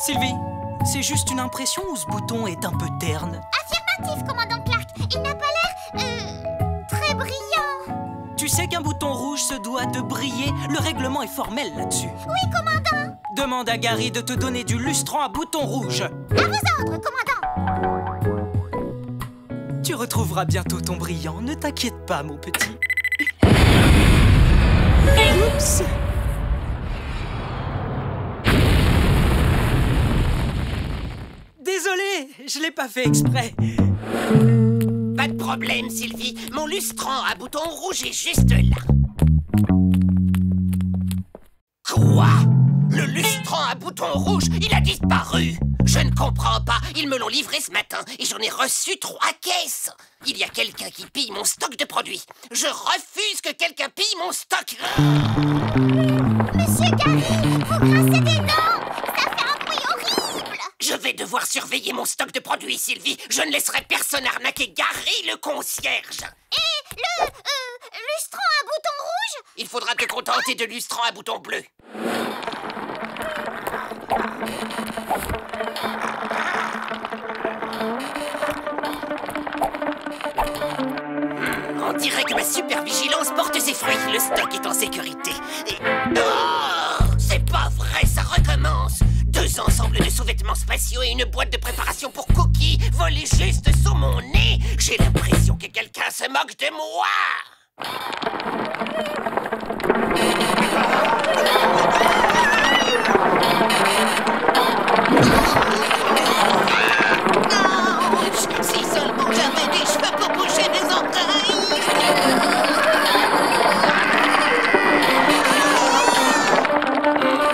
Sylvie, c'est juste une impression ou ce bouton est un peu terne? Affirmatif, commandant Clark. Il n'a pas l'air... très brillant. Tu sais qu'un bouton rouge se doit de briller. Le règlement est formel là-dessus. Oui, commandant. Demande à Gary de te donner du lustrant à bouton rouge. À vos ordres, commandant. Tu retrouveras bientôt ton brillant. Ne t'inquiète pas, mon petit. Oups! Désolé, je l'ai pas fait exprès. Pas de problème, Sylvie. Mon lustrant à bouton rouge est juste là. Quoi? Le lustrant à bouton rouge, il a disparu. Je ne comprends pas. Ils me l'ont livré ce matin et j'en ai reçu 3 caisses. Il y a quelqu'un qui pille mon stock de produits. Je refuse que quelqu'un pille mon stock. Monsieur Gary, vous grincez des dents. Ça fait un bruit horrible. Je vais devoir surveiller mon stock de produits, Sylvie. Je ne laisserai personne arnaquer Gary, le concierge. Et le lustrant à bouton rouge? Il faudra te contenter de lustrant à bouton bleu. On dirait que ma super vigilance porte ses fruits. Le stock est en sécurité. Et... Oh, c'est pas vrai, ça recommence. 2 ensembles de sous-vêtements spatiaux et une boîte de préparation pour cookies volés juste sous mon nez. J'ai l'impression que quelqu'un se moque de moi. Si seulement j'avais des cheveux pour bouger mes entrailles.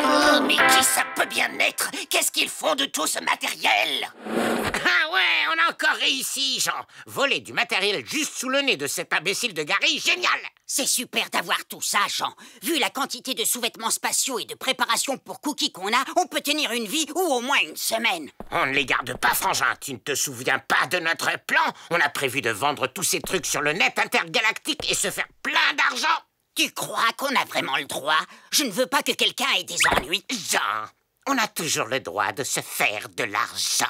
Oh, mais qui ça peut bien être? Qu'est-ce qu'ils font de tout ce matériel? Ah ouais, on a encore réussi, Jean. Voler du matériel juste sous le nez de cet imbécile de Gary, génial! C'est super d'avoir tout ça, Jean. Vu la quantité de sous-vêtements spatiaux et de préparation pour cookies qu'on a, on peut tenir une vie ou au moins une semaine. On ne les garde pas, Frangin. Tu ne te souviens pas de notre plan? On a prévu de vendre tous ces trucs sur le net intergalactique et se faire plein d'argent. Tu crois qu'on a vraiment le droit? Je ne veux pas que quelqu'un ait des ennuis. Jean, on a toujours le droit de se faire de l'argent.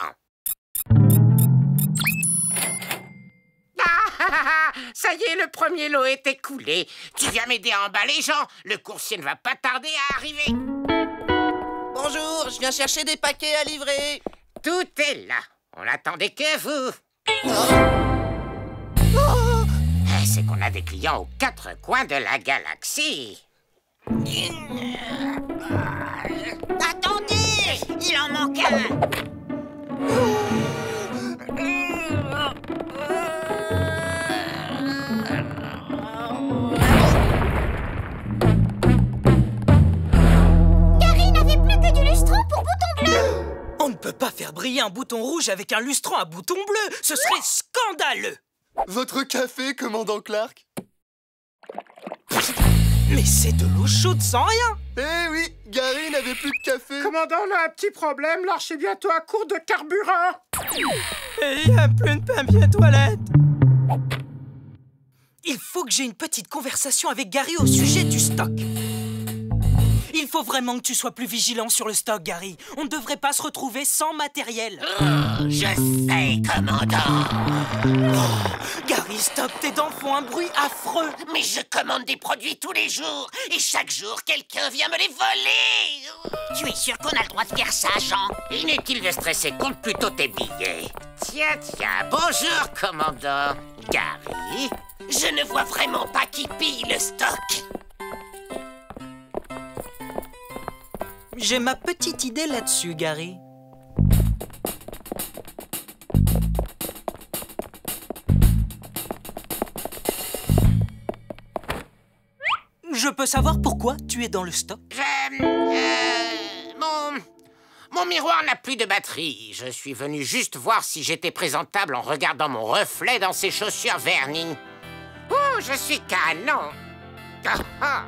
Ça y est, le premier lot est écoulé. Tu viens m'aider à emballer, Jean? Le coursier ne va pas tarder à arriver. Bonjour, je viens chercher des paquets à livrer. Tout est là. On n'attendait que vous. C'est qu'on a des clients aux 4 coins de la galaxie. Attendez! Il en manque un! Gary n'avait plus que du lustrant pour bouton bleu. On ne peut pas faire briller un bouton rouge avec un lustrant à bouton bleu. Ce serait scandaleux. Votre café, commandant Clark? Mais c'est de l'eau chaude sans rien. Eh oui, Gary n'avait plus de café. Commandant, on a un petit problème. L'arche est bientôt à court de carburant. Et il n'y a plus de papier toilette. Il faut que j'ai une petite conversation avec Gary au sujet du stock. Il faut vraiment que tu sois plus vigilant sur le stock, Gary. On ne devrait pas se retrouver sans matériel. Je sais, commandant. Gary, stop, tes dents font un bruit affreux. Mais je commande des produits tous les jours. Et chaque jour, quelqu'un vient me les voler. Tu es sûr qu'on a le droit de faire ça, Jean? Inutile de stresser, compte plutôt tes billets. Tiens, bonjour, commandant. Gary, je ne vois vraiment pas qui pille le stock. J'ai ma petite idée là-dessus, Gary. Je peux savoir pourquoi tu es dans le stock? Mon miroir n'a plus de batterie. Je suis venu juste voir si j'étais présentable en regardant mon reflet dans ces chaussures vernies. Oh, je suis canon. Ah, ah.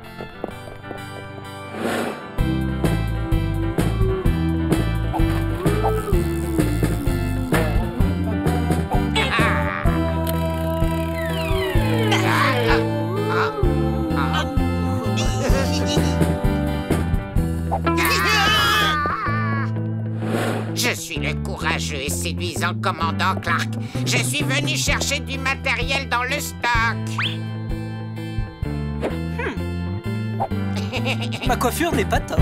Je suis le courageux et séduisant commandant Clark. Je suis venu chercher du matériel dans le stock. Ma coiffure n'est pas top.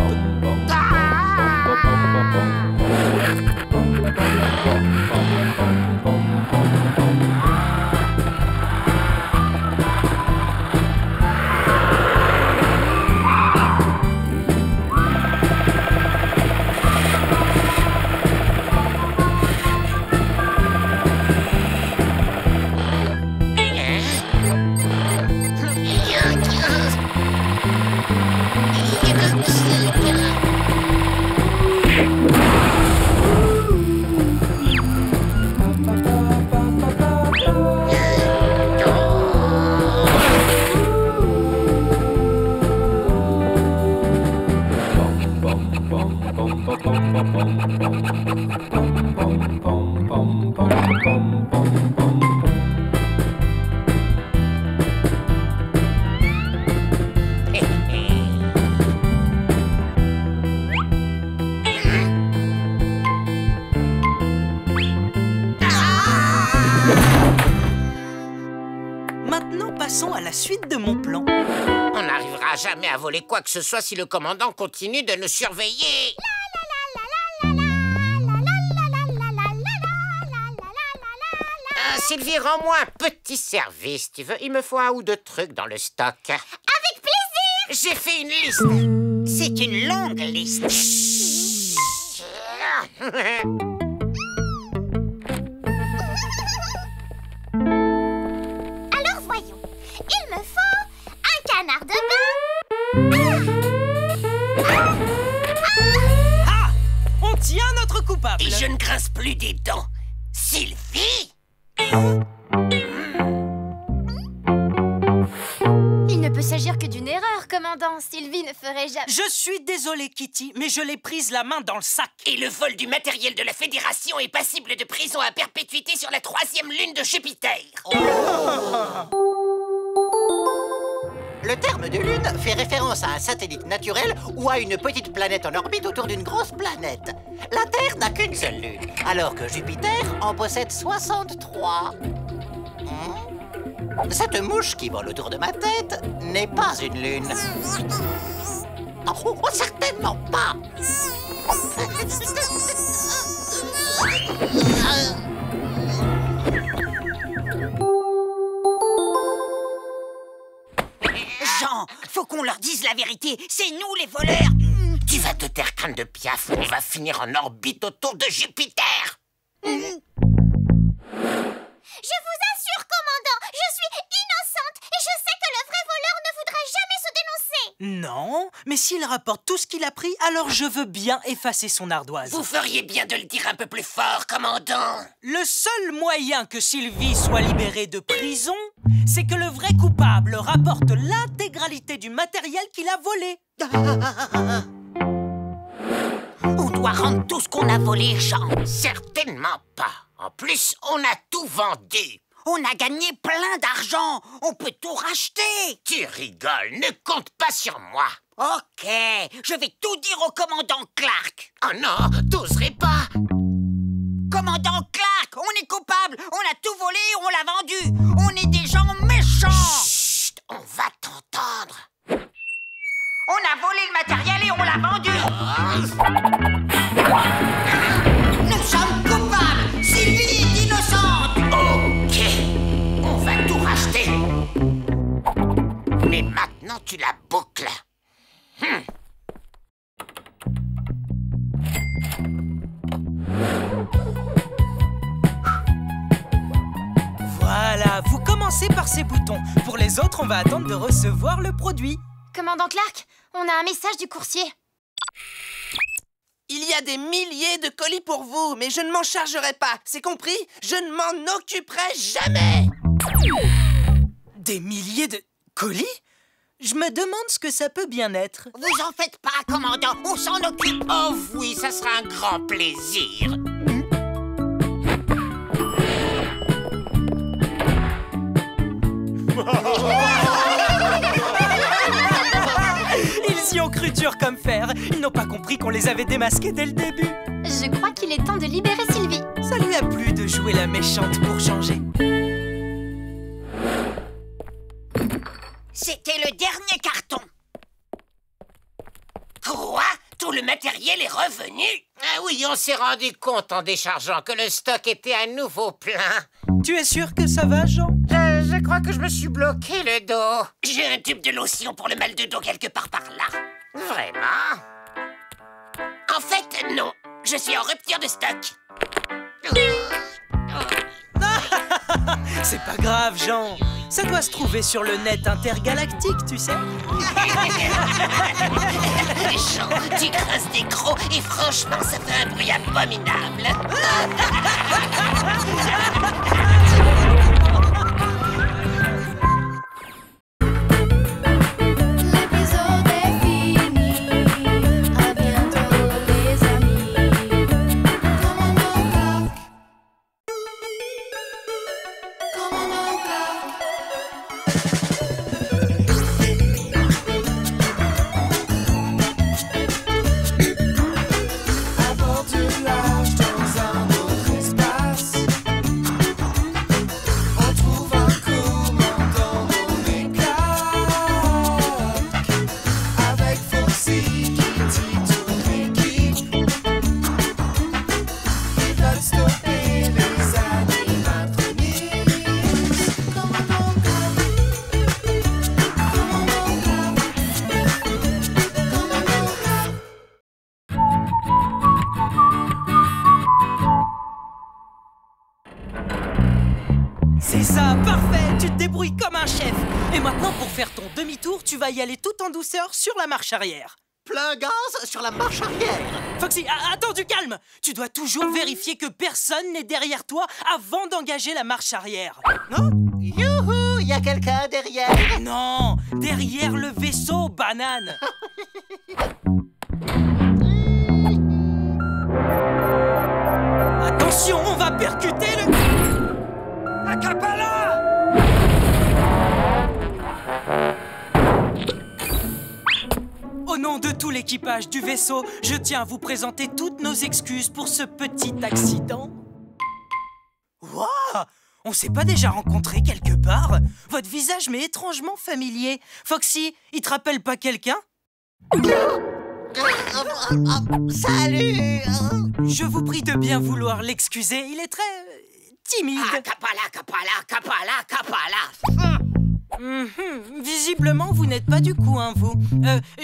Maintenant, passons à la suite de mon plan. On n'arrivera jamais à voler quoi que ce soit si le commandant continue de nous surveiller. Sylvie, rends-moi un petit service, tu veux. Il me faut un ou deux trucs dans le stock. Avec plaisir! J'ai fait une liste. C'est une longue liste. Alors voyons. Il me faut un canard de bain. Ah! On tient notre coupable. Et je ne grince plus des dents. Sylvie? Il ne peut s'agir que d'une erreur, commandant. Sylvie ne ferait jamais... Je suis désolé, Kitty, mais je l'ai prise la main dans le sac. Et le vol du matériel de la Fédération est passible de prison à perpétuité sur la 3e lune de Jupiter. Le terme de lune fait référence à un satellite naturel ou à une petite planète en orbite autour d'une grosse planète. La Terre n'a qu'une seule lune, alors que Jupiter en possède 63. Cette mouche qui vole autour de ma tête n'est pas une lune. Oh, certainement pas. Jean, faut qu'on leur dise la vérité. C'est nous les voleurs. Tu vas te taire, crâne de piaf, ou on va finir en orbite autour de Jupiter. Je vous assure, commandant, je suis innocente et je sais que le vrai voleur ne voudra jamais se dénoncer. Non, mais s'il rapporte tout ce qu'il a pris, alors je veux bien effacer son ardoise. Vous feriez bien de le dire un peu plus fort, commandant. Le seul moyen que Sylvie soit libérée de prison, c'est que le vrai coupable rapporte l'intégralité du matériel qu'il a volé. On doit rendre tout ce qu'on a volé, Jean. Certainement pas. En plus, on a tout vendu. On a gagné plein d'argent. On peut tout racheter. Tu rigoles, ne compte pas sur moi. Ok, je vais tout dire au commandant Clark. Oh non, t'oserais pas. Commandant Clark, on est coupable. On a tout volé, on l'a vendu. On est des gens méchants. Chut, on va t'entendre. On a volé le matériel et on l'a vendu. Nous sommes coupables. Sylvie est innocente. Ok, on va tout racheter. Mais maintenant, tu la boucles. Voilà, vous commencez par ces boutons. Pour les autres, on va attendre de recevoir le produit. Commandant Clark, on a un message du coursier. Il y a des milliers de colis pour vous, mais je ne m'en chargerai pas. C'est compris? Je ne m'en occuperai jamais. Des milliers de colis? Je me demande ce que ça peut bien être. Vous en faites pas, commandant. On s'en occupe. Oh oui, ça sera un grand plaisir. Ils y ont cru durs comme fer. Ils n'ont pas compris qu'on les avait démasqués dès le début. Je crois qu'il est temps de libérer Sylvie. Ça lui a plu de jouer la méchante pour changer. C'était le dernier carton. Quoi? Tout le matériel est revenu? Ah oui, on s'est rendu compte en déchargeant que le stock était à nouveau plein. Tu es sûr que ça va, Jean? Je crois que je me suis bloqué le dos. J'ai un tube de lotion pour le mal de dos quelque part par là. Vraiment? En fait, non. Je suis en rupture de stock. C'est pas grave, Jean. Ça doit se trouver sur le net intergalactique, tu sais. Jean, tu crasses des crocs et franchement, ça fait un bruit abominable. L'épisode est fini. À bientôt les amis. Commandant Clark. Commandant Clark. À bord du large dans un autre espace, on trouve un commandant nommé Clark. Avec Foxy, Kitty, toute l'équipe, ils veulent stopper les animatroniques. Commandant Clark. Commandant Clark. Commandant Clark. C'est ça, parfait. Tu te débrouilles comme un chef. Et maintenant, pour faire ton demi-tour, tu vas y aller tout en douceur sur la marche arrière. Plein gaz sur la marche arrière. Foxy, attends, du calme. Tu dois toujours vérifier que personne n'est derrière toi avant d'engager la marche arrière. Youhou, il y a quelqu'un derrière. Non, derrière le vaisseau, banane. Attention, on va percuter le... Acapella! Au nom de tout l'équipage du vaisseau, je tiens à vous présenter toutes nos excuses pour ce petit accident. Waouh! On s'est pas déjà rencontrés quelque part? Votre visage m'est étrangement familier. Foxy, il te rappelle pas quelqu'un? Salut. Je vous prie de bien vouloir l'excuser, il est très... timide. Capala. Visiblement, vous n'êtes pas du coin, vous.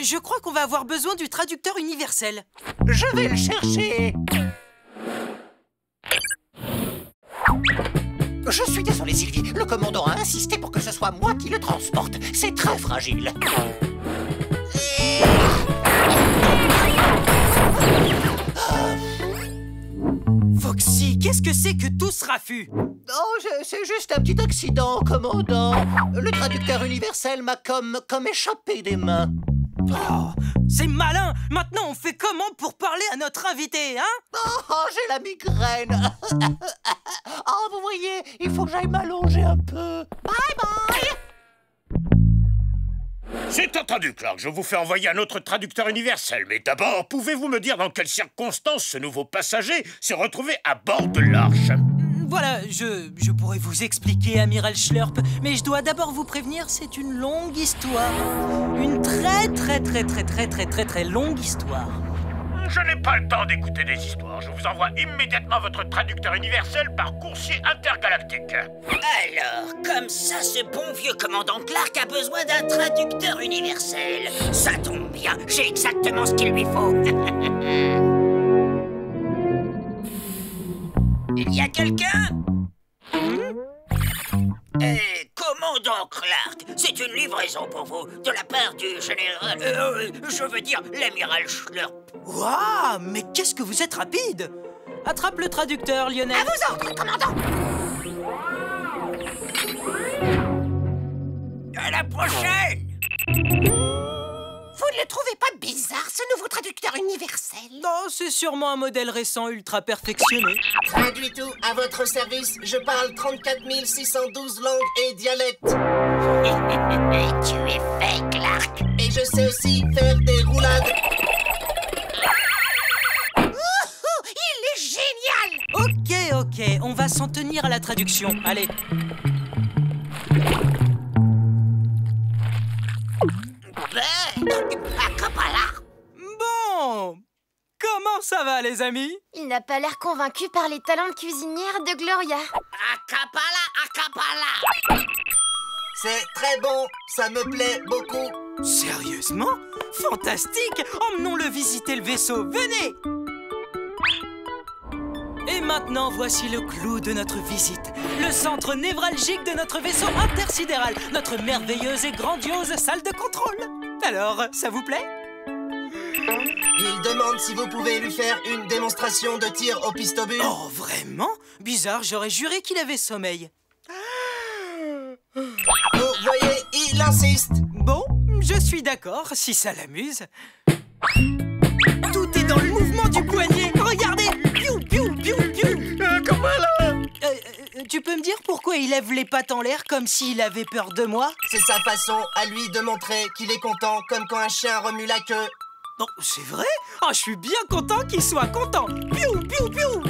Je crois qu'on va avoir besoin du traducteur universel. Je vais le chercher. Je suis désolé, Sylvie. Le commandant a insisté pour que ce soit moi qui le transporte. C'est très fragile. Foxy, qu'est-ce que c'est que tout ce raffut? Oh, c'est juste un petit accident, commandant. Le traducteur universel m'a comme échappé des mains. Oh, c'est malin. Maintenant, on fait comment pour parler à notre invité, hein? Oh, j'ai la migraine. Oh, vous voyez, il faut que j'aille m'allonger un peu. Bye bye. C'est entendu, Clark. Je vous fais envoyer un autre traducteur universel. Mais d'abord, pouvez-vous me dire dans quelles circonstances ce nouveau passager s'est retrouvé à bord de l'arche? Voilà, je pourrais vous expliquer, Amiral Schlurp, mais je dois d'abord vous prévenir, c'est une longue histoire. Une très longue histoire. Je n'ai pas le temps d'écouter des histoires. Je vous envoie immédiatement votre traducteur universel par coursier intergalactique. Alors, comme ça, ce bon vieux commandant Clark a besoin d'un traducteur universel. Ça tombe bien, j'ai exactement ce qu'il lui faut. Il y a quelqu'un? Commandant Clark, c'est une livraison pour vous, de la part du général... je veux dire, l'amiral Schlurp. Waouh, mais qu'est-ce que vous êtes rapide! Attrape le traducteur, Lionel. À vos ordres, commandant. À la prochaine. Vous ne le trouvez pas bizarre, ce nouveau traducteur universel? Non, c'est sûrement un modèle récent ultra perfectionné. Traduis tout, à votre service. Je parle 34 612 langues et dialectes. Tu es fait, Clark. Et je sait aussi faire des roulades. Il est génial! Ok, on va s'en tenir à la traduction. Allez. Acapala! Bon, comment ça va, les amis? Il n'a pas l'air convaincu par les talents de cuisinière de Gloria. Acapala! C'est très bon, ça me plaît beaucoup. Sérieusement? Fantastique! Emmenons-le visiter le vaisseau, venez! Et maintenant, voici le clou de notre visite. Le centre névralgique de notre vaisseau intersidéral. Notre merveilleuse et grandiose salle de contrôle. Alors, ça vous plaît? Il demande si vous pouvez lui faire une démonstration de tir au pistobule. Oh, vraiment? Bizarre, j'aurais juré qu'il avait sommeil. Vous voyez, il insiste. Bon, je suis d'accord, si ça l'amuse. Tout est dans le mouvement du poignet. Regardez! Piou, piou, piou, piou. Comment là? Tu peux me dire pourquoi il lève les pattes en l'air comme s'il avait peur de moi? C'est sa façon à lui de montrer qu'il est content, comme quand un chien remue la queue. Non, c'est vrai? Oh, je suis bien content qu'il soit content. Piou, piou, piou.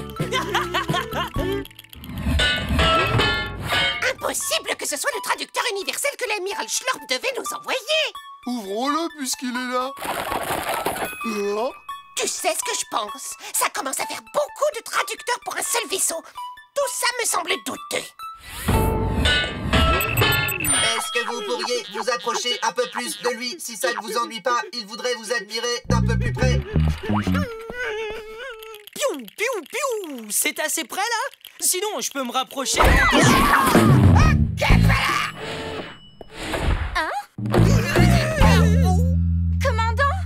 Impossible que ce soit le traducteur universel que l'amiral Schlurp devait nous envoyer! Ouvrons-le puisqu'il est là. Tu sais ce que je pense? Ça commence à faire beaucoup de traducteurs pour un seul vaisseau. Tout ça me semble douteux. Est-ce que vous pourriez vous approcher un peu plus de lui? Si ça ne vous ennuie pas, il voudrait vous admirer d'un peu plus près. Piou, piou, piou. C'est assez près, là? Sinon, je peux me rapprocher. Hein? Commandant?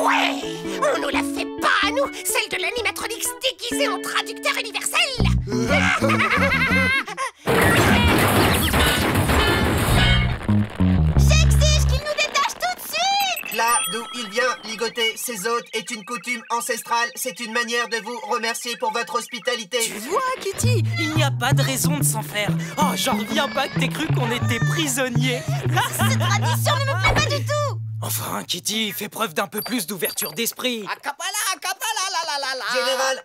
Ouais! On nous la fait pas à nous, celle de l'animatronics déguisée en traducteur universel! J'exige qu'il nous détache tout de suite! Là d'où il vient, ligoter ses hôtes est une coutume ancestrale. C'est une manière de vous remercier pour votre hospitalité. Tu vois, Kitty, il n'y a pas de raison de s'en faire. Oh, j'en reviens pas que t'aies cru qu'on était prisonniers. Cette tradition ne me plaît pas du tout! Enfin, Kitty, fais preuve d'un peu plus d'ouverture d'esprit. Général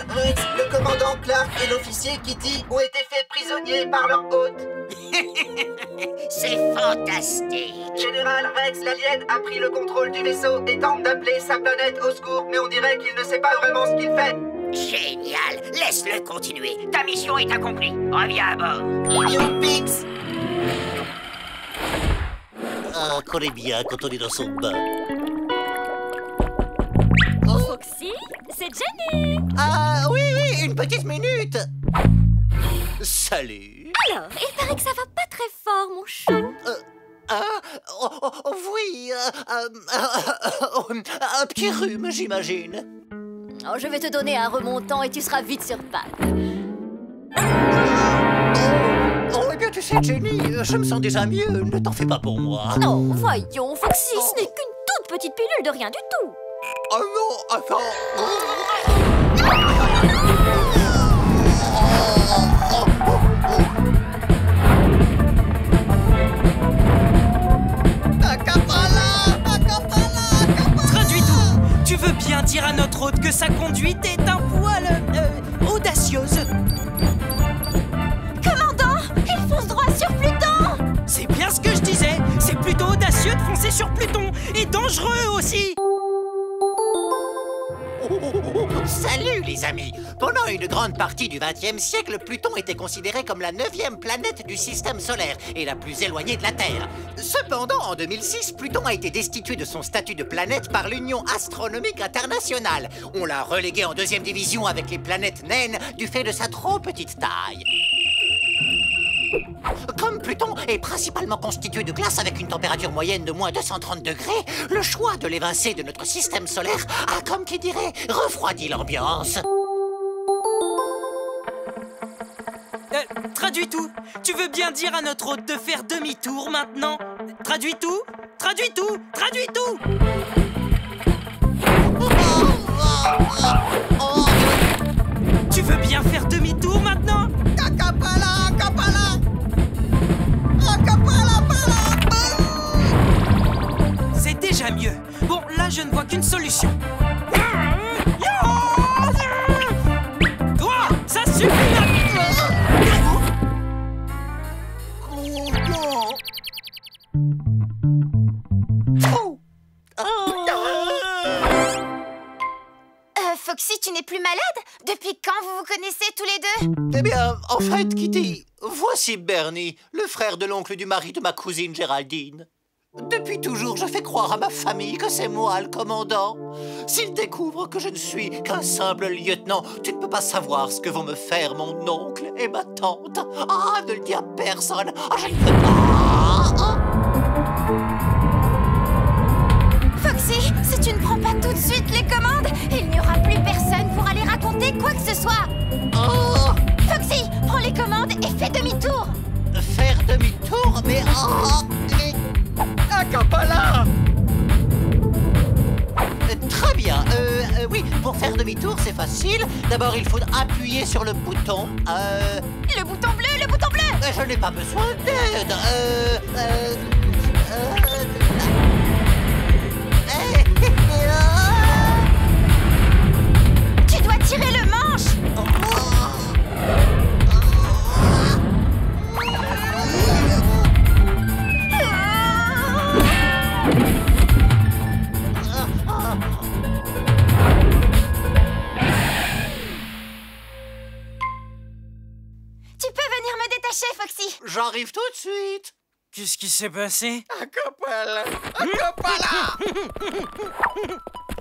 Rex, le commandant Clark et l'officier Kitty ont été faits prisonniers par leur hôte. C'est fantastique! Général Rex, l'alien, a pris le contrôle du vaisseau et tente d'appeler sa planète au secours, mais on dirait qu'il ne sait pas vraiment ce qu'il fait. Génial! Laisse-le continuer. Ta mission est accomplie. Reviens à bord. Youpix! Ah, qu'on est bien quand on est dans son bain. Foxy, c'est Jenny. Ah oui, une petite minute. Salut. Alors, il paraît que ça va pas très fort, mon chou. Oui, un petit rhume, j'imagine. Oh, je vais te donner un remontant et tu seras vite sur pattes. Oh, eh bien, tu sais, Jenny, je me sens déjà mieux. Ne t'en fais pas pour moi. Non, voyons, Foxy, ce n'est qu'une toute petite pilule de rien du tout. Oh non, attends. Traduis tout. Tu veux bien dire à notre hôte que sa conduite est un poil audacieuse. Commandant, il fonce droit sur Pluton! C'est bien ce que je disais. C'est plutôt audacieux de foncer sur Pluton et dangereux aussi. Salut les amis. Pendant une grande partie du XXe siècle, Pluton était considéré comme la 9e planète du système solaire et la plus éloignée de la Terre. Cependant, en 2006, Pluton a été destitué de son statut de planète par l'Union astronomique internationale. On l'a relégué en 2e division avec les planètes naines du fait de sa trop petite taille. Comme Pluton est principalement constitué de glace avec une température moyenne de moins 230 degrés, le choix de l'évincer de notre système solaire a, comme qui dirait, refroidi l'ambiance. Traduis tout. Tu veux bien dire à notre hôte de faire demi-tour maintenant? Traduis tout. Traduis tout. Traduis tout. Tu veux bien faire demi-tour maintenant? Acapala, acapala. Acapala, pala. C'est déjà mieux. Bon, là, je ne vois qu'une solution. Toi, ça suffit maintenant. Foxy, tu n'es plus malade? Depuis quand vous vous connaissez tous les deux? Eh bien, en fait, Kitty, voici Bernie, le frère de l'oncle du mari de ma cousine Géraldine. Depuis toujours, je fais croire à ma famille que c'est moi le commandant. S'ils découvrent que je ne suis qu'un simple lieutenant, tu ne peux pas savoir ce que vont me faire mon oncle et ma tante. Ah, ne le dis à personne. Ah, je ne peux pas. Foxy, si tu ne prends pas tout de suite les commandes, il n'y aura plus personne pour aller raconter quoi que ce soit. Oh, Foxy, prends les commandes et fais demi-tour. faire demi-tour, mais... Acapala. Très bien. Oui, pour faire demi-tour, c'est facile. D'abord, il faut appuyer sur le bouton. Le bouton bleu, le bouton bleu. Je n'ai pas besoin d'aide. Tu dois tirer le manche. Tu peux venir me détacher, Foxy. J'arrive tout de suite. Qu'est-ce qui s'est passé? Acapala. Acapala.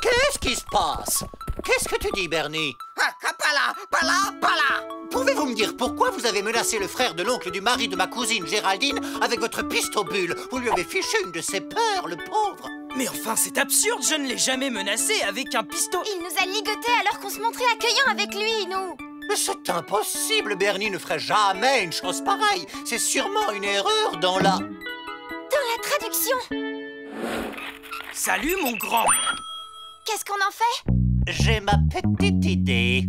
Qu'est-ce qui se passe? Qu'est-ce que tu dis, Bernie? Acapala. Pala, pala. Pouvez-vous me dire pourquoi vous avez menacé le frère de l'oncle du mari de ma cousine Géraldine avec votre pistobule? Vous lui avez fiché une de ses peurs, le pauvre. Mais enfin, c'est absurde, je ne l'ai jamais menacé avec un pistolet. Il nous a ligotés alors qu'on se montrait accueillant avec lui, nous. Mais c'est impossible, Bernie ne ferait jamais une chose pareille. C'est sûrement une erreur dans la... Dans la traduction. Salut, mon grand. Qu'est-ce qu'on en fait? J'ai ma petite idée.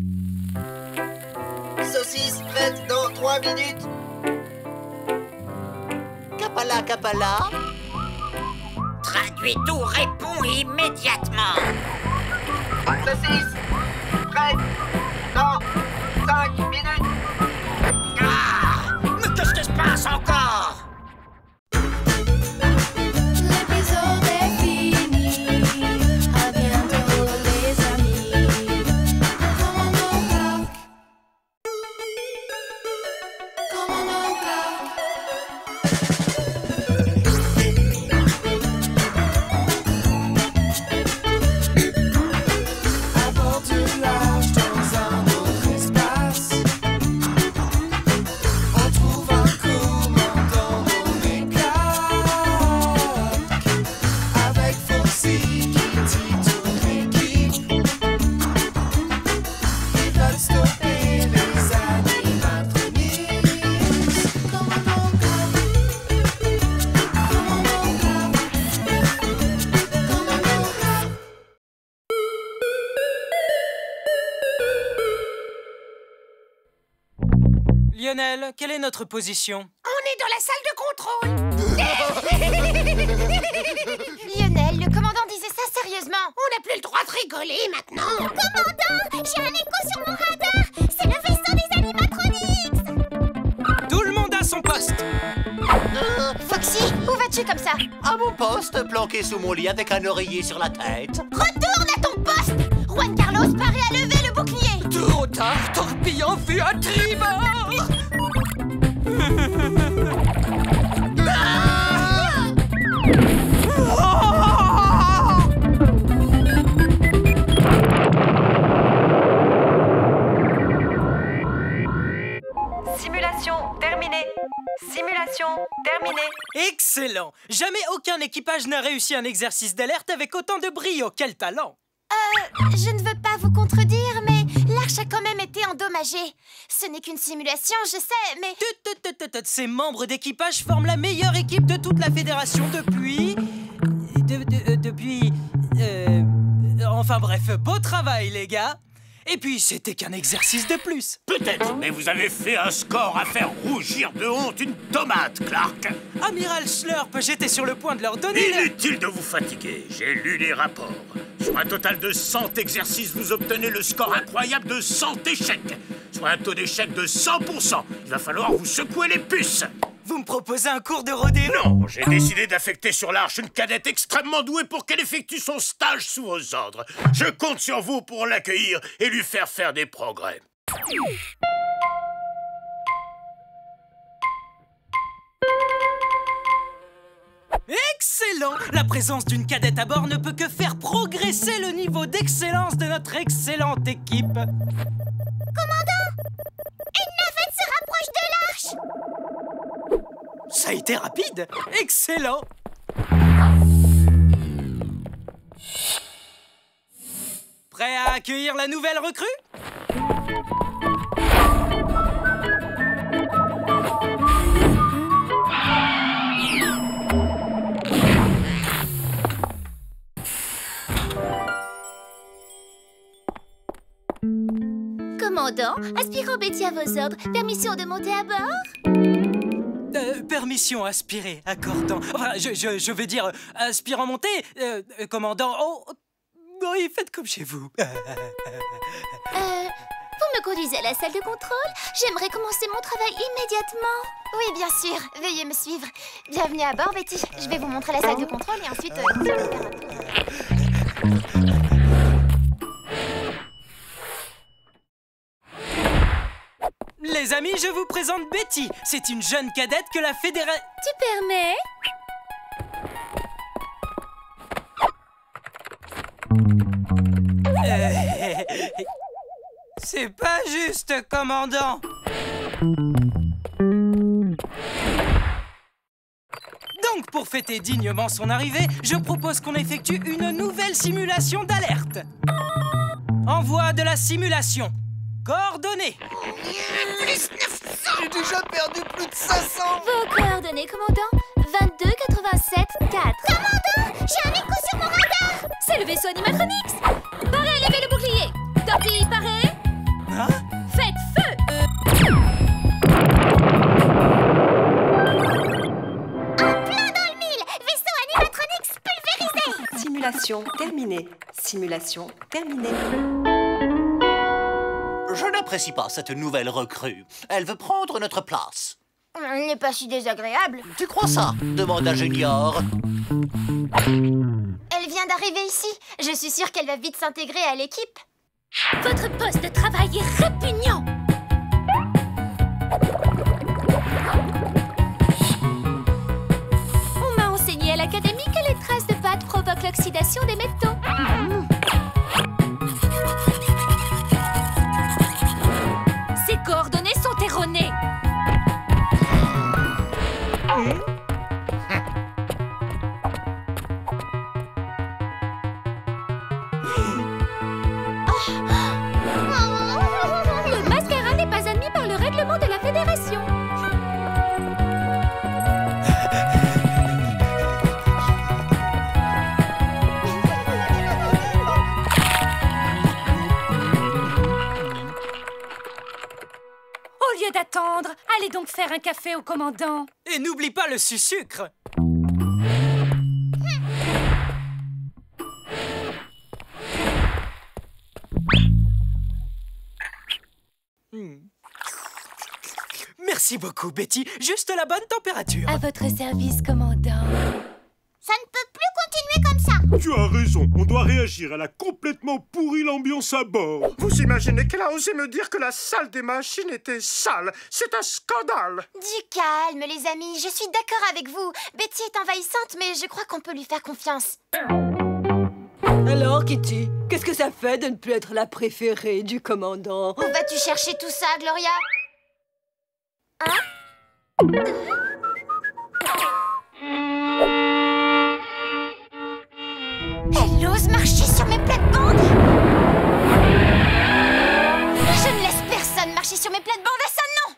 Saucisse prête dans 3 minutes. Capala, capala. Traduis tout, réponds immédiatement. Saucisse prête dans 5 minutes. Ah! Mais qu'est-ce qui se passe encore? L'épisode est fini. À bientôt les amis. Commandant Clark. Commandant Clark. Aventurage dans un autre espace. On trouve un commandant nommé Clark. Avec Foxy, Kitty, toute l'équipe. Ils veulent stopper les animatroniques. Commandant Clark. Commandant Clark. Commandant Clark. Lionel, quelle est notre position? On est dans la salle de contrôle. Lionel, le commandant disait ça sérieusement. On n'a plus le droit de rigoler maintenant. Commandant, j'ai un écho sur mon radar. C'est le vaisseau des animatronics. Tout le monde à son poste. Foxy, où vas-tu comme ça? À mon poste, planqué sous mon lit avec un oreiller sur la tête. Retourne à ton poste. Juan Carlos paraît à lever le bouclier. Trop tard, torpillant fut à tribord. Simulation terminée. Simulation terminée. Excellent. Jamais aucun équipage n'a réussi un exercice d'alerte avec autant de brio. Quel talent. Je ne veux pas vous contredire, mais l'arche a quand même été endommagée. Ce n'est qu'une simulation, je sais, mais... Ces membres d'équipage forment la meilleure équipe de toute la fédération depuis... Enfin bref, beau travail les gars. Et puis, c'était qu'un exercice de plus. Peut-être, mais vous avez fait un score à faire rougir de honte une tomate, Clark. Amiral Schlurp, j'étais sur le point de leur donner... Inutile de vous fatiguer, j'ai lu les rapports. Sur un total de 100 exercices, vous obtenez le score incroyable de 100 échecs. Soit un taux d'échec de 100%. Il va falloir vous secouer les puces. Vous me proposez un cours de rodéo? Non, j'ai décidé d'affecter sur l'Arche une cadette extrêmement douée pour qu'elle effectue son stage sous vos ordres. Je compte sur vous pour l'accueillir et lui faire des progrès. Excellent! La présence d'une cadette à bord ne peut que faire progresser le niveau d'excellence de notre excellente équipe. Commandant! Une navette se rapproche de l'Arche! Ça a été rapide! Excellent! Prêt à accueillir la nouvelle recrue? Commandant, aspirant Betty à vos ordres. Permission de monter à bord? Permission aspirée, accordant. Enfin, je veux dire, aspirant monté, commandant. Oh, oui, faites comme chez vous. Vous me conduisez à la salle de contrôle? J'aimerais commencer mon travail immédiatement. Oui, bien sûr. Veuillez me suivre. Bienvenue à bord, Betty. Je vais vous montrer la salle de contrôle et ensuite... nous allons faire un tour. Les amis, je vous présente Betty. C'est une jeune cadette que la fédération... Tu permets? C'est pas juste, commandant. Donc, pour fêter dignement son arrivée, je propose qu'on effectue une nouvelle simulation d'alerte. Envoi de la simulation. Coordonnées. J'ai déjà perdu plus de 500. Vos coordonnées, commandant? 22 87 4. Commandant, j'ai un écho sur mon radar. C'est le vaisseau Animatronics. Parez, levez le bouclier. Torpille, parez. Hein? Faites feu. En plein dans le mille. Vaisseau Animatronics pulvérisé. Simulation terminée. Simulation terminée. Je n'apprécie pas cette nouvelle recrue. Elle veut prendre notre place. Elle n'est pas si désagréable. Tu crois ça? Demande à Junior. Elle vient d'arriver ici. Je suis sûre qu'elle va vite s'intégrer à l'équipe. Votre poste de travail est répugnant. On m'a enseigné à l'académie que les traces de pâte provoquent l'oxydation des métaux. Ces coordonnées sont erronées. Le mascara n'est pas admis par le règlement de la Fédération. Au lieu d'attendre, allez donc faire un café au commandant. Et n'oublie pas le sucre. Merci beaucoup, Betty. Juste la bonne température. À votre service, commandant. Ça ne peut plus continuer comme ça. Tu as raison, on doit réagir. Elle a complètement pourri l'ambiance à bord. Vous imaginez qu'elle a osé me dire que la salle des machines était sale? C'est un scandale. Du calme, les amis. Je suis d'accord avec vous. Betty est envahissante, mais je crois qu'on peut lui faire confiance. Alors, Kitty, qu'est-ce que ça fait de ne plus être la préférée du commandant? Où vas-tu chercher tout ça, Gloria? Hein? Elle ose marcher sur mes plates-bandes. Je ne laisse personne marcher sur mes plates-bandes, à ça non.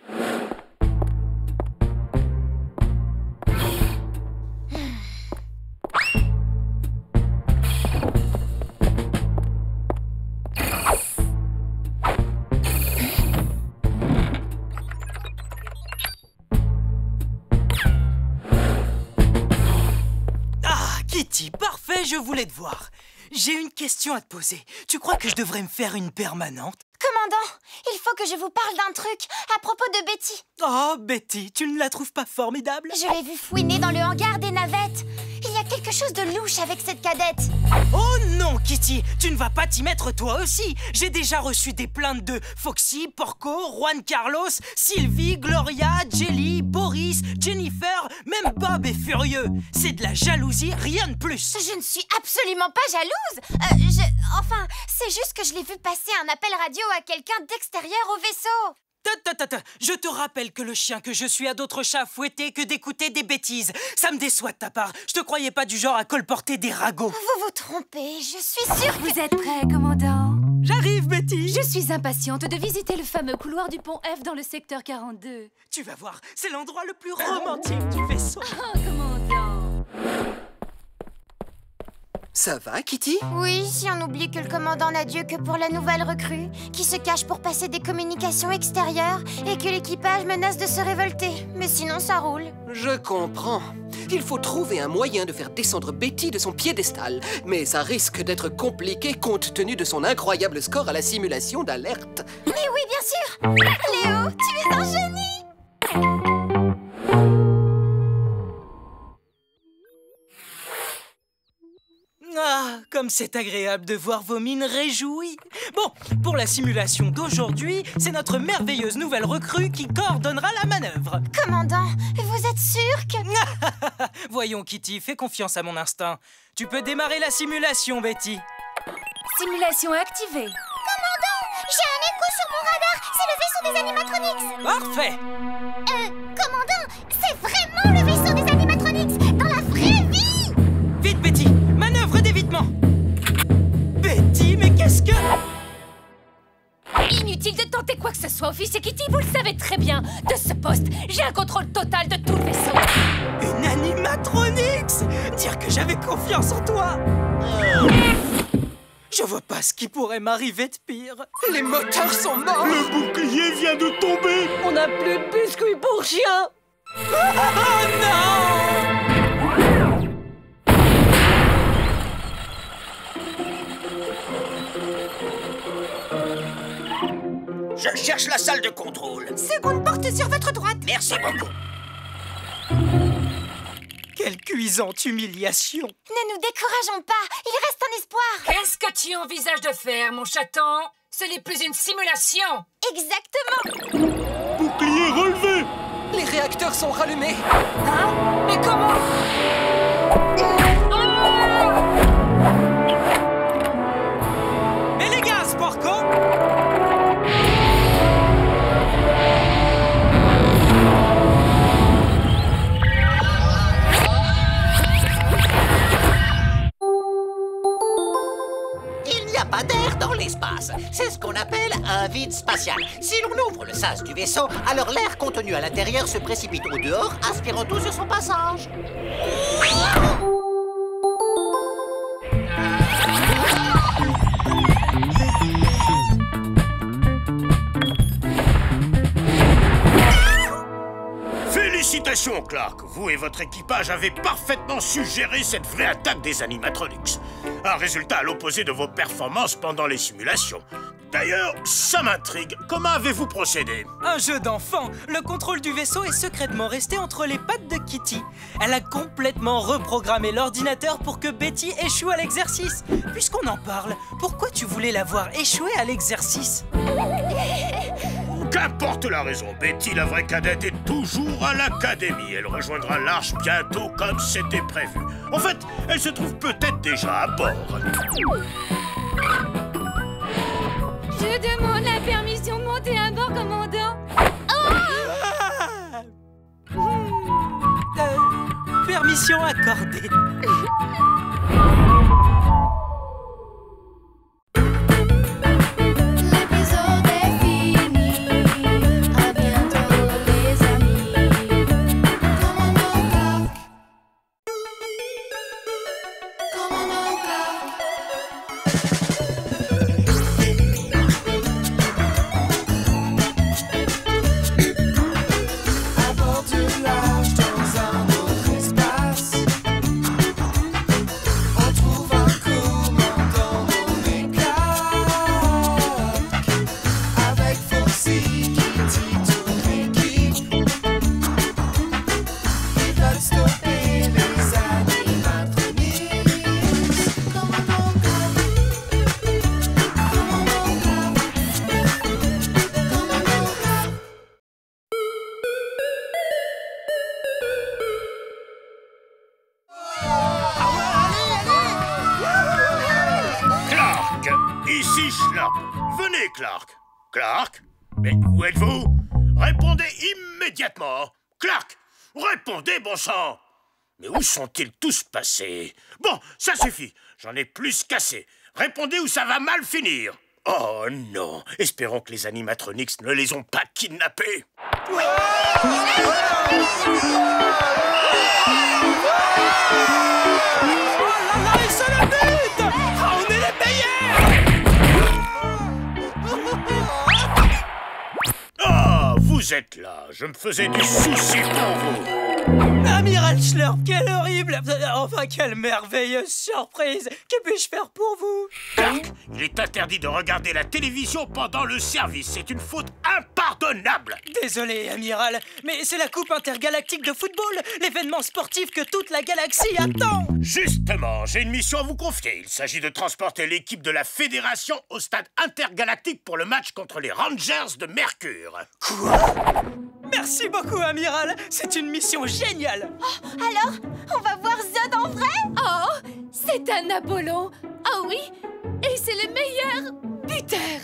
Betty, parfait, je voulais te voir. J'ai une question à te poser. Tu crois que je devrais me faire une permanente? Commandant, il faut que je vous parle d'un truc à propos de Betty. Oh, Betty, tu ne la trouves pas formidable? Je l'ai vue fouiner dans le hangar des navettes. Il y a quelque chose de louche avec cette cadette. Oh non, Kitty, tu ne vas pas t'y mettre toi aussi. J'ai déjà reçu des plaintes de Foxy, Porco, Juan Carlos, Sylvie, Gloria, Jelly, Boris, Jennifer, même Bob est furieux. C'est de la jalousie, rien de plus. Je ne suis absolument pas jalouse. Enfin, c'est juste que je l'ai vu passer un appel radio à quelqu'un d'extérieur au vaisseau. Je te rappelle que le chien que je suis a d'autres chats à fouetter que d'écouter des bêtises. Ça me déçoit de ta part. Je te croyais pas du genre à colporter des ragots. Vous vous trompez, je suis sûre que... Vous êtes prêts, commandant? J'arrive, Betty. Je suis impatiente de visiter le fameux couloir du pont F dans le secteur 42. Tu vas voir, c'est l'endroit le plus romantique du vaisseau. Oh, commandant. Ça va, Kitty? Oui, si on oublie que le commandant n'a Dieu que pour la nouvelle recrue, qui se cache pour passer des communications extérieures et que l'équipage menace de se révolter. Mais sinon, ça roule. Je comprends. Il faut trouver un moyen de faire descendre Betty de son piédestal. Mais ça risque d'être compliqué compte tenu de son incroyable score à la simulation d'alerte. Mais oui, bien sûr! Léo, tu es un génie! Ah, comme c'est agréable de voir vos mines réjouies. Bon, pour la simulation d'aujourd'hui, c'est notre merveilleuse nouvelle recrue qui coordonnera la manœuvre. Commandant, vous êtes sûr que... Voyons, Kitty, fais confiance à mon instinct. Tu peux démarrer la simulation, Betty. Simulation activée. Commandant, j'ai un écho sur mon radar. C'est le vaisseau des animatronics. Parfait. Commandant, c'est vraiment le vaisseau des animatronics, dans la vraie vie. Vite, Betty, manœuvre d'évitement. Betty, mais qu'est-ce que... Inutile de tenter quoi que ce soit, officier Kitty, vous le savez très bien. De ce poste, j'ai un contrôle total de tout le vaisseau. Une animatronics. Dire que j'avais confiance en toi. Je vois pas ce qui pourrait m'arriver de pire. Les moteurs sont morts. Le bouclier vient de tomber. On n'a plus de biscuits pour chien. Oh non! Je cherche la salle de contrôle. Seconde porte sur votre droite. Merci beaucoup. Quelle cuisante humiliation. Ne nous décourageons pas, il reste un espoir. Qu'est-ce que tu envisages de faire, mon chaton? Ce n'est plus une simulation. Exactement. Bouclier relevé. Les réacteurs sont rallumés. Hein? Mais comment? Mais les gaz, Porco! Il n'y a pas d'air dans l'espace. C'est ce qu'on appelle un vide spatial. Si l'on ouvre le sas du vaisseau, alors l'air contenu à l'intérieur se précipite au dehors, aspirant tout sur son passage. Félicitations, Clark. Vous et votre équipage avez parfaitement su gérer cette vraie attaque des animatronics. Un résultat à l'opposé de vos performances pendant les simulations. D'ailleurs, ça m'intrigue. Comment avez-vous procédé? Un jeu d'enfant. Le contrôle du vaisseau est secrètement resté entre les pattes de Kitty. Elle a complètement reprogrammé l'ordinateur pour que Betty échoue à l'exercice. Puisqu'on en parle, pourquoi tu voulais la voir échouer à l'exercice? Qu'importe la raison, Betty, la vraie cadette, est toujours à l'académie. Elle rejoindra l'Arche bientôt comme c'était prévu. En fait, elle se trouve peut-être déjà à bord. Je demande la permission de monter à bord, commandant. Permission accordée. Kitty Schlorp. Venez, Clark. Clark? Mais où êtes-vous? Répondez immédiatement. Clark, répondez, bon sang. Mais où sont-ils tous passés? Bon, ça suffit. J'en ai plus qu'assez. Répondez ou ça va mal finir. Oh non. Espérons que les animatronics ne les ont pas kidnappés. Oui. Oh là là, et c'est le but! Ah, on est les meilleurs! Ah, vous êtes là. Je me faisais du souci pour vous. Amiral Schlorp, quelle horrible... Enfin, quelle merveilleuse surprise! Que puis-je faire pour vous? Clark, il est interdit de regarder la télévision pendant le service. C'est une faute impardonnable. Désolé, Amiral, mais c'est la Coupe intergalactique de football, l'événement sportif que toute la galaxie attend. Justement, j'ai une mission à vous confier. Il s'agit de transporter l'équipe de la Fédération au stade intergalactique pour le match contre les Rangers de Mercure. Quoi? Merci beaucoup, Amiral. C'est une mission géniale. Oh, alors, on va voir Zod en vrai? Oh, c'est un Apollon. Oh oui, et c'est le meilleur buteur.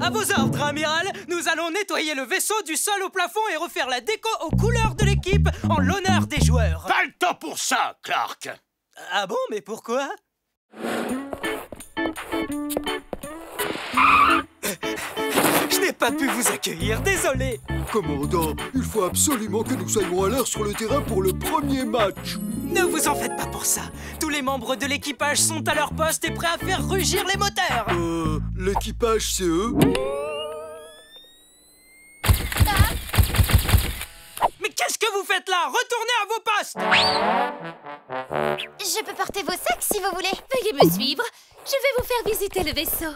À vos ordres, Amiral. Nous allons nettoyer le vaisseau du sol au plafond et refaire la déco aux couleurs de l'équipe en l'honneur des joueurs. Pas le temps pour ça, Clark. Ah bon, mais pourquoi? Je n'ai pas pu vous accueillir, désolé. Commandant, il faut absolument que nous soyons à l'heure sur le terrain pour le premier match. Ne vous en faites pas pour ça. Tous les membres de l'équipage sont à leur poste et prêts à faire rugir les moteurs. L'équipage, c'est eux? Mais qu'est-ce que vous faites là? Retournez à vos postes. Je peux porter vos sacs si vous voulez. Veuillez me suivre. Je vais vous faire visiter le vaisseau.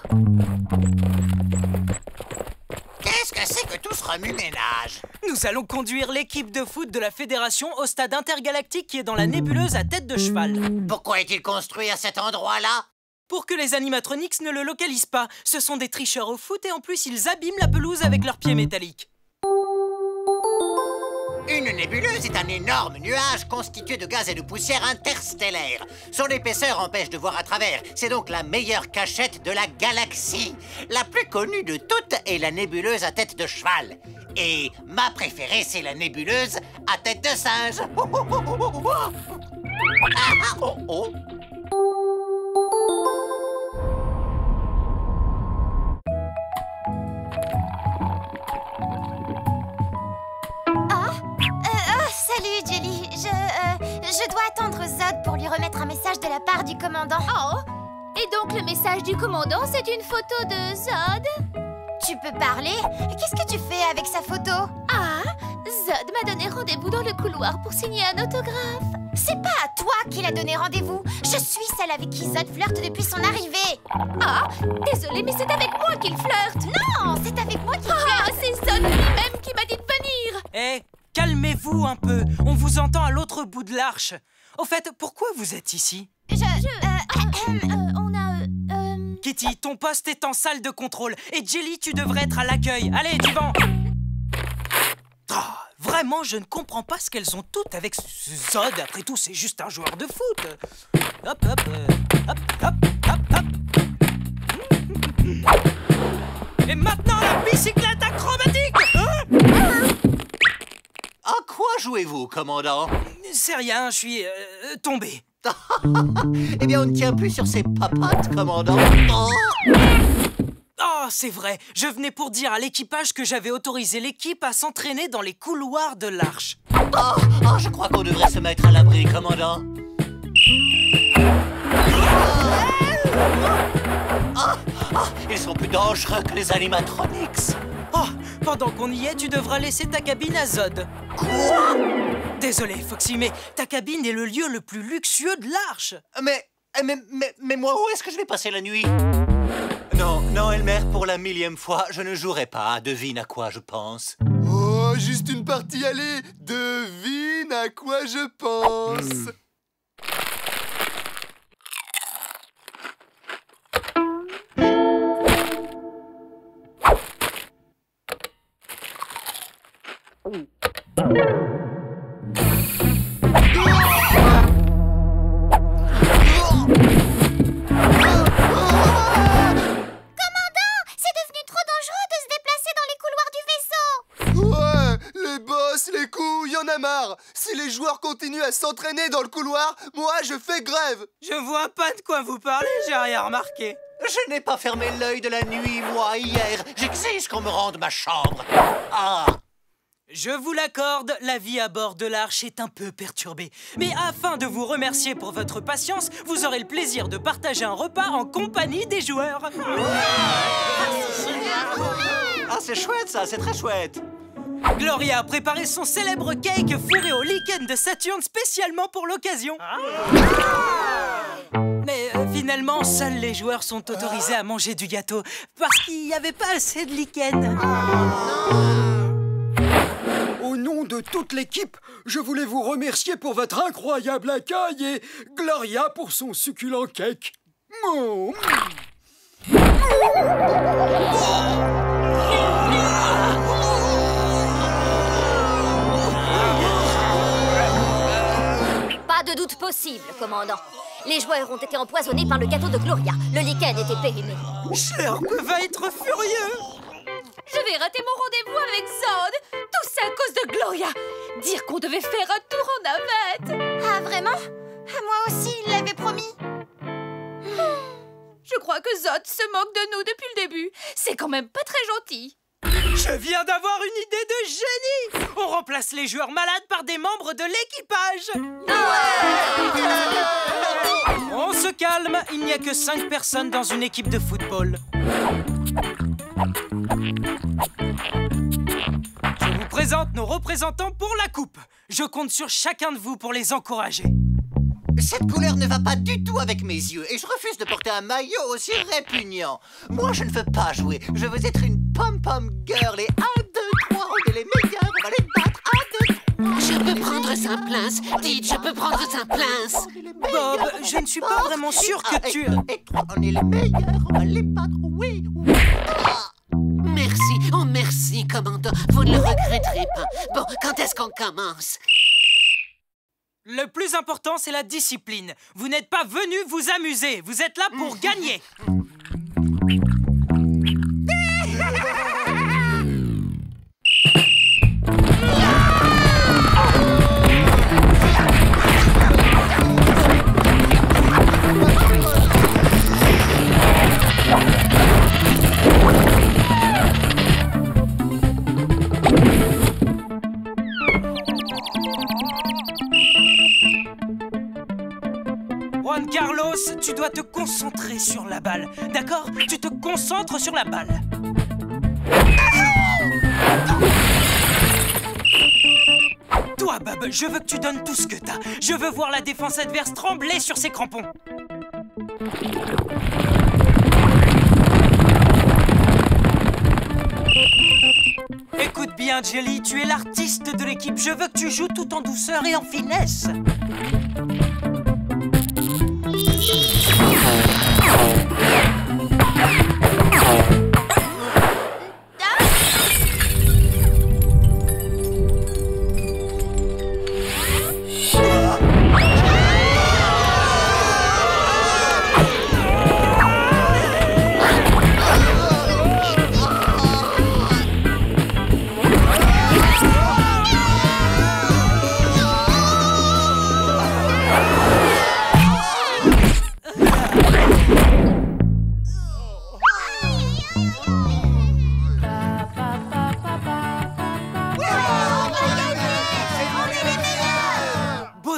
Qu'est-ce que c'est que tout ce remue-ménage? Nous allons conduire l'équipe de foot de la Fédération au stade intergalactique qui est dans la nébuleuse à tête de cheval. Pourquoi est-il construit à cet endroit-là? Pour que les animatronics ne le localisent pas. Ce sont des tricheurs au foot et en plus ils abîment la pelouse avec leurs pieds métalliques. Une nébuleuse est un énorme nuage constitué de gaz et de poussière interstellaire. Son épaisseur empêche de voir à travers. C'est donc la meilleure cachette de la galaxie. La plus connue de toutes est la nébuleuse à tête de cheval. Et ma préférée, c'est la nébuleuse à tête de singe. Salut, Jelly. Je dois attendre Zod pour lui remettre un message de la part du commandant. Oh! Et donc le message du commandant, c'est une photo de Zod? Tu peux parler? Qu'est-ce que tu fais avec sa photo? Ah! Zod m'a donné rendez-vous dans le couloir pour signer un autographe. C'est pas à toi qu'il a donné rendez-vous. Je suis celle avec qui Zod flirte depuis son arrivée. Ah! Désolée, mais c'est avec moi qu'il flirte. Non, c'est avec moi qu'il flirte. Ah! C'est Zod lui-même qui m'a dit de venir. Eh, calmez-vous un peu. On vous entend à l'autre bout de l'arche. Au fait, pourquoi vous êtes ici? Kitty, ton poste est en salle de contrôle. Et Jelly, tu devrais être à l'accueil. Allez, du vent. Oh, vraiment, je ne comprends pas ce qu'elles ont toutes avec Zod. Après tout, c'est juste un joueur de foot. Hop, hop, hop, hop, hop, hop. Et maintenant, la bicyclette acrobatique. À quoi jouez-vous, commandant? C'est rien, je suis tombé. Eh bien, on ne tient plus sur ses papates, commandant. Oh, c'est vrai. Je venais pour dire à l'équipage que j'avais autorisé l'équipe à s'entraîner dans les couloirs de l'arche. Je crois qu'on devrait se mettre à l'abri, commandant. Ils sont plus dangereux que les animatronics. Oh, pendant qu'on y est, tu devras laisser ta cabine à Zod. Quoi? Désolé, Foxy, mais ta cabine est le lieu le plus luxueux de l'arche. Mais moi, où est-ce que je vais passer la nuit? Non, Elmer, pour la 1000e fois, je ne jouerai pas. Devine à quoi je pense. Oh, juste une partie, allez. Devine à quoi je pense. Si les joueurs continuent à s'entraîner dans le couloir, moi je fais grève. Je vois pas de quoi vous parlez, j'ai rien remarqué. Je n'ai pas fermé l'œil de la nuit, moi, hier. J'exige qu'on me rende ma chambre. Ah! Je vous l'accorde, la vie à bord de l'Arche est un peu perturbée. Mais afin de vous remercier pour votre patience, vous aurez le plaisir de partager un repas en compagnie des joueurs. Ah, c'est chouette ça, c'est très chouette. Gloria a préparé son célèbre cake fourré au lichen de Saturne spécialement pour l'occasion. Mais finalement, seuls les joueurs sont autorisés à manger du gâteau parce qu'il n'y avait pas assez de lichen. Au nom de toute l'équipe, je voulais vous remercier pour votre incroyable accueil et Gloria pour son succulent cake. Pas de doute possible, commandant. Les joueurs ont été empoisonnés par le gâteau de Gloria. Le lichen était périmé. Sherp va être furieux. Je vais rater mon rendez-vous avec Zod. Tout ça à cause de Gloria. Dire qu'on devait faire un tour en navette. Ah, vraiment? Moi aussi, il l'avait promis. Je crois que Zod se moque de nous depuis le début. C'est quand même pas très gentil. Je viens d'avoir une idée de génie. On remplace les joueurs malades par des membres de l'équipage. On se calme, il n'y a que 5 personnes dans une équipe de football. Je vous présente nos représentants pour la coupe. Je compte sur chacun de vous pour les encourager. Cette couleur ne va pas du tout avec mes yeux et je refuse de porter un maillot aussi répugnant. Moi, je ne veux pas jouer. Je veux être une pom-pom girl et 1, 2, 3, on est les meilleurs, on va les battre. 1, 2, 3. Je peux prendre un place. Dites, je peux prendre un place. Bob, je ne suis pas vraiment sûr que tu... 1, 2 et 3, on est les meilleurs, on va les battre. Oui, oui. Merci, oh merci, commandant. Vous ne le regretterez pas. Bon, quand est-ce qu'on commence? Le plus important, c'est la discipline. Vous n'êtes pas venus vous amuser. Vous êtes là pour gagner. Juan Carlos, tu dois te concentrer sur la balle. D'accord? Tu te concentres sur la balle. Toi, Bob, je veux que tu donnes tout ce que t'as. Je veux voir la défense adverse trembler sur ses crampons. Écoute bien, Jelly, tu es l'artiste de l'équipe. Je veux que tu joues tout en douceur et en finesse.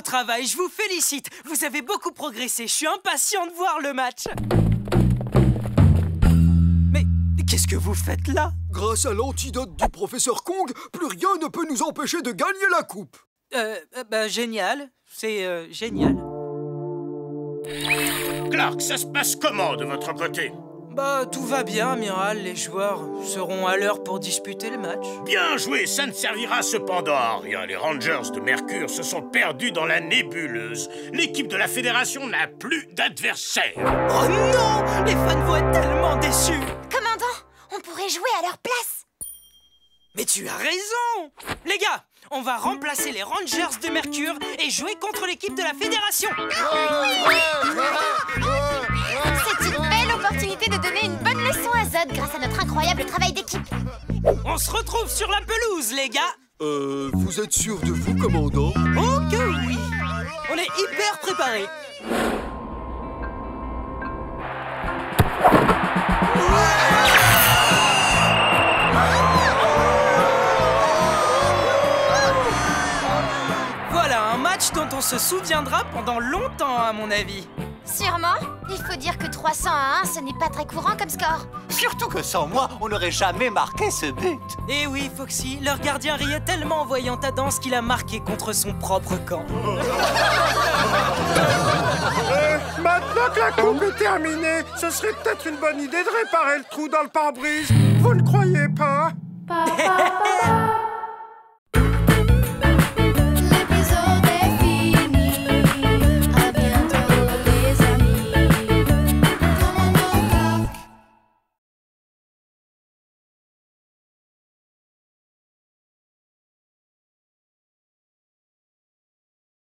Travail, je vous félicite. Vous avez beaucoup progressé. Je suis impatient de voir le match. Mais qu'est-ce que vous faites là? Grâce à l'antidote du professeur Kong, plus rien ne peut nous empêcher de gagner la coupe. Génial. C'est génial. Clark, ça se passe comment de votre côté? Tout va bien, amiral. Les joueurs seront à l'heure pour disputer le match. Bien joué, ça ne servira cependant à rien. Les Rangers de Mercure se sont perdus dans la nébuleuse. L'équipe de la Fédération n'a plus d'adversaire. Oh non! Les fans vont être tellement déçus. Commandant, on pourrait jouer à leur place. Mais tu as raison! Les gars, on va remplacer les Rangers de Mercure et jouer contre l'équipe de la Fédération. C'est une belle opportunité de donner une bonne leçon à Zod grâce à notre incroyable travail d'équipe. On se retrouve sur la pelouse, les gars. Vous êtes sûr de vous, commandant? Oh que oui! On est hyper préparés. Voilà un match dont on se souviendra pendant longtemps, à mon avis. Sûrement. Il faut dire que 300 à 1, ce n'est pas très courant comme score. Surtout que sans moi, on n'aurait jamais marqué ce but. Eh oui, Foxy, leur gardien riait tellement en voyant ta danse qu'il a marqué contre son propre camp. Maintenant que la coupe est terminée, ce serait peut-être une bonne idée de réparer le trou dans le pare-brise. Vous ne croyez pas?